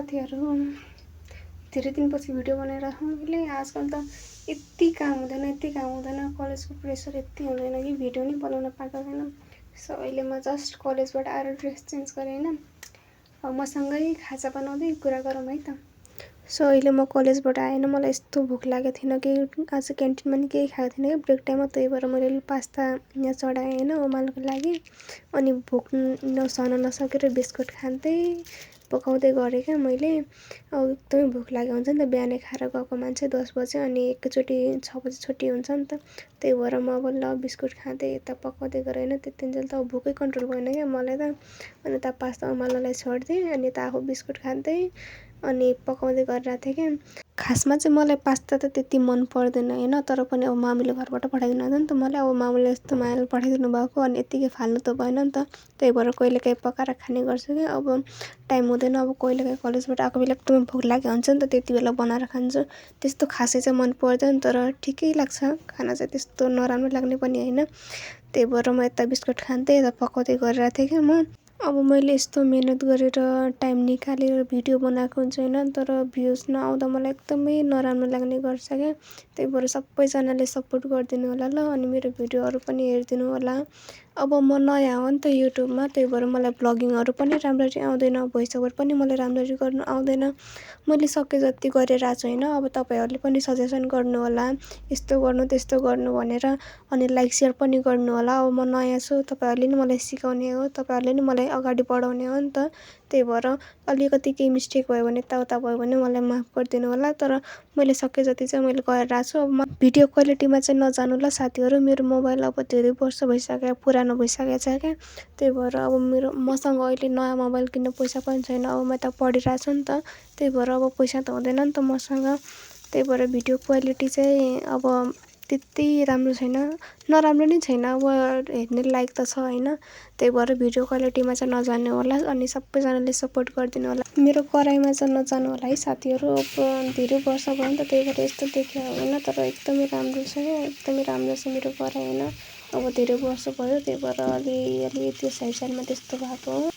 साथीहरू धेरै दिनपछि भिडियो बनाइरहेको मैले। आजकल त यति काम हुँदैन कलेजको प्रेसर यति हुँदैन कि भिडियो नि बनाउन पाएको छैन। सो अहिले म जस्ट कलेजबाट आएर ड्रेस चेन्ज गरेँ होइन। अब मसँगै खाजा बनाउँदै कुरा गरौँ है त। सो अहिले म कलेजबाट आएन, मलाई यस्तो भोक लागेको थिएन कि आज क्यान्टिनमा नि केही खाएको थिएन कि ब्रेक टाइममा, त्यही भएर मैले पास्ता यहाँ चढाएँ होइन उमाल्नको लागि। अनि भोक सहन नसकेर बिस्कुट खाँदै पकाउँदै गरेँ क्या मैले। अब एकदमै भोक लागेको हुन्छ नि त, बिहानै खाएर गएको मान्छे 10 बजे अनि एकैचोटि 6 बजे छुट्टी हुन्छ नि त। त्यही भएर म अब ल बिस्कुट खाँदै यता पकाउँदै गरेँ होइन। त्यतिन्जेल त अब भोकै कन्ट्रोल भएन क्या मलाई त। अनि यता पास्ता उमाल्नलाई छोडिदिएँ अनि यता आफू बिस्कुट खाँदै अनि पकाउँदै गरिरहेको थिएँ क्या। खासमा चाहिँ मलाई पास्ता त त्यति मन पर्दैन होइन, तर पनि अब मामुले घरबाट पठाइदिनु हुन्छ नि त मलाई। अब मामुले यस्तो मायाले पठाइदिनु भएको अनि यत्तिकै फाल्नु त भएन नि त। त्यही भएर कहिलेकाहीँ पकाएर खाने गर्छु क्या। अब टाइम हुँदैन, अब कहिलेकाहीँ कलेजबाट आएको बेला एकदमै भोक लागेको हुन्छ नि त, त्यति बेला बनाएर खान्छु। त्यस्तो खासै चाहिँ मन पर्दैन, तर ठिकै लाग्छ खाना चाहिँ, त्यस्तो नराम्रो लाग्ने पनि होइन। त्यही भएर म यता बिस्कुट खाँदै यता पकाउँदै गरिरहेको थिएँ क्या म। अब मैले यस्तो मिहिनेत गरेर टाइम निकालेर भिडियो बनाएको हुन्छ होइन, तर भ्युज नआउँदा मलाई एकदमै नराम्रो लाग्ने गर्छ क्या। त्यही भएर सबैजनाले सपोर्ट गरिदिनु होला ल, अनि मेरो भिडियोहरू पनि हेरिदिनु होला। अब म नयाँ हो नि त युट्युबमा, त्यही भएर मलाई भ्लगिङहरू पनि राम्ररी आउँदैन, भोइस ओभर पनि मलाई राम्ररी गर्नु आउँदैन। मैले सके जति गरिरहेको छु होइन। अब तपाईँहरूले पनि सजेसन गर्नु होला, यस्तो गर्नु त्यस्तो गर्नु भनेर, अनि लाइक सेयर पनि गर्नु होला। अब म नयाँ छु, तपाईँहरूले नि मलाई सिकाउने हो, तपाईँहरूले नि मलाई अगाडि बढाउने हो नि त। त्यही भएर अलिकति केही मिस्टेक भयो भने यताउता भयो भने मलाई माफ गरिदिनु होला। तर मैले सके जति चाहिँ मैले गरिरहेको छु। अब म भिडियो क्वालिटीमा चाहिँ नजानु ल साथीहरू, मेरो मोबाइल अब धेरै वर्ष भइसक्यो, पुरानो भइसकेको छ क्या। त्यही भएर अब मसँग अहिले नयाँ मोबाइल किन्ने पैसा पनि छैन। अब म त पढिरहेको छु नि त, त्यही भएर अब पैसा त हुँदैन नि त मसँग। त्यही भएर भिडियो क्वालिटी चाहिँ अब त्यति राम्रो छैन, नराम्रो नि छैन, अब हेर्ने लायक त छ होइन। त्यही भएर भिडियो क्वालिटीमा चाहिँ नजानु होला, अनि सबैजनाले सपोर्ट गरिदिनु होला। मेरो कराइमा चाहिँ नजानु होला है साथीहरू। अब धेरै वर्ष भयो नि त, त्यही भएर यस्तो देखियो होइन, तर एकदमै राम्रो छ क्या, एकदमै राम्रो छ मेरो कराइ होइन। अब धेरै वर्ष भयो, त्यही भएर अलि त्यो साइडमा त्यस्तो भएको हो।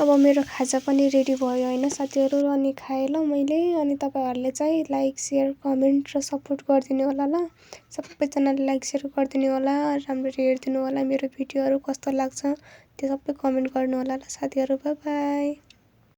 अब मेरो खाजा पनि रेडी भयो होइन साथीहरू, अनि खाएँ ल मैले। अनि तपाईँहरूले चाहिँ लाइक सेयर कमेन्ट र सपोर्ट गरिदिनु होला ल। सबैजनाले लाइक सेयर गरिदिनु होला, राम्ररी हेरिदिनु होला, मेरो भिडियोहरू कस्तो लाग्छ त्यो सबै कमेन्ट गर्नु होला ल साथीहरू। By by.